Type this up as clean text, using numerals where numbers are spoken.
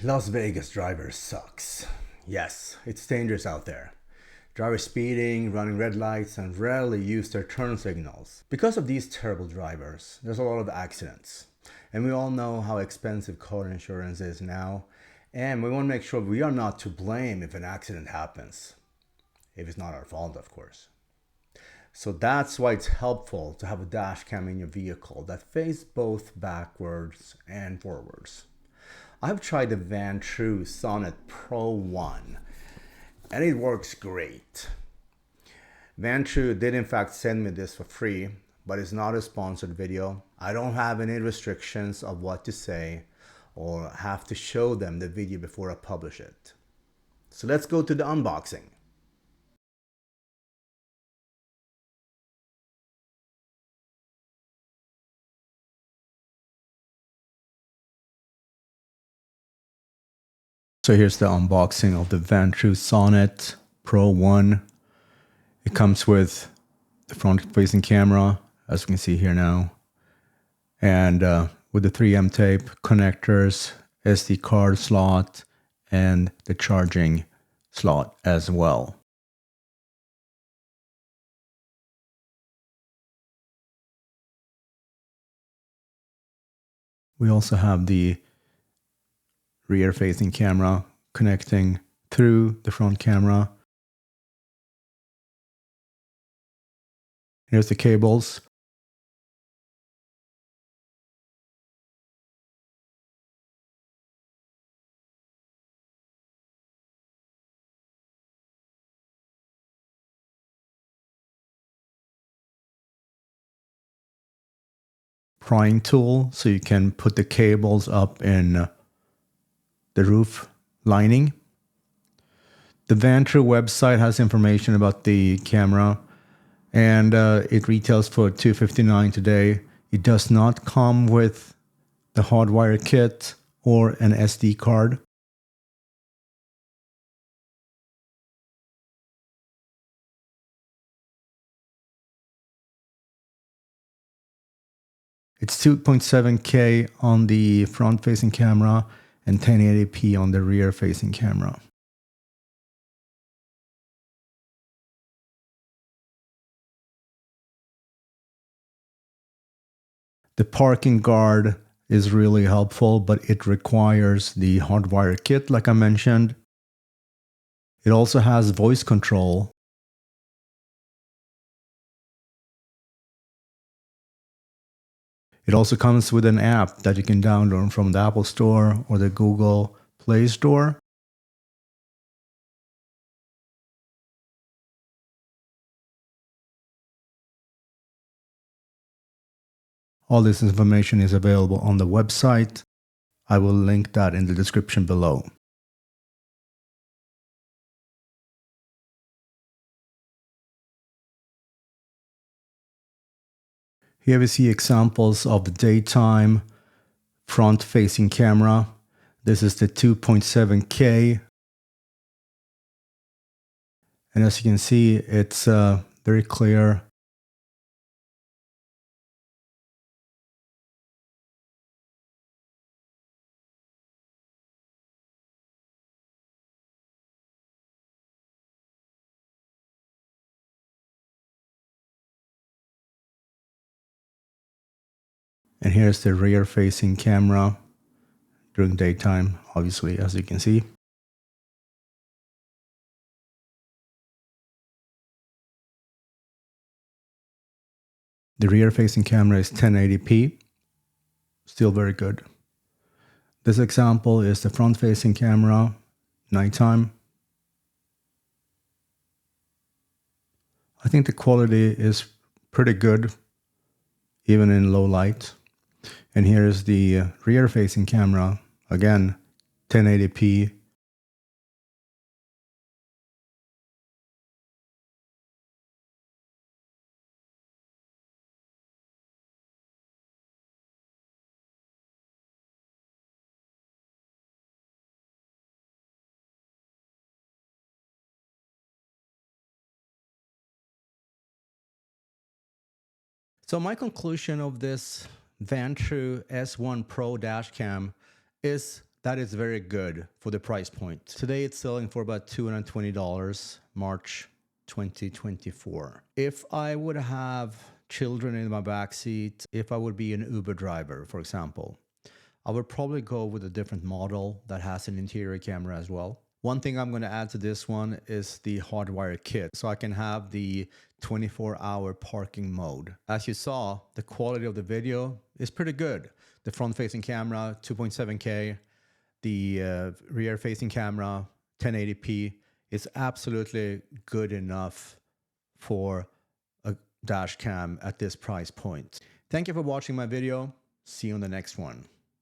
Las Vegas drivers sucks. Yes, it's dangerous out there. Drivers speeding, running red lights, and rarely use their turn signals. Because of these terrible drivers, there's a lot of accidents. And we all know how expensive car insurance is now. And we want to make sure we are not to blame if an accident happens. If it's not our fault, of course. So that's why it's helpful to have a dash cam in your vehicle that faces both backwards and forwards. I've tried the Vantrue S1 Pro 1 and it works great. Vantrue did in fact send me this for free, but it's not a sponsored video. I don't have any restrictions of what to say or have to show them the video before I publish it. So let's go to the unboxing. So here's the unboxing of the Vantrue S1 Pro 1. It comes with the front-facing camera, as you can see here now, and with the 3M tape, connectors, SD card slot, and the charging slot as well. We also have the rear-facing camera connecting through the front camera. Here's the cables. Prying tool, so you can put the cables up in the roof lining. The Vantrue website has information about the camera, and it retails for $259 today. It does not come with the hardwire kit or an SD card. It's 2.7K on the front-facing camera and 1080p on the rear-facing camera. The parking guard is really helpful, but it requires the hardwire kit, like I mentioned. It also has voice control. It also comes with an app that you can download from the Apple Store or the Google Play Store. All this information is available on the website. I will link that in the description below. Here we see examples of the daytime front-facing camera. This is the 2.7K. And as you can see, it's very clear. And here's the rear-facing camera during daytime, obviously, as you can see. The rear-facing camera is 1080p, still very good. This example is the front-facing camera, nighttime. I think the quality is pretty good, even in low light. And here's the rear-facing camera, again, 1080p. So my conclusion of this Vantrue S1 Pro Dashcam is that is very good for the price point. Today it's selling for about $220, March 2024. If I would have children in my backseat, if I would be an Uber driver, for example, I would probably go with a different model that has an interior camera as well. One thing I'm going to add to this one is the hardwire kit, so I can have the 24-hour parking mode. As you saw, the quality of the video is pretty good. The front-facing camera, 2.7K, the rear-facing camera, 1080p, is absolutely good enough for a dash cam at this price point. Thank you for watching my video. See you on the next one.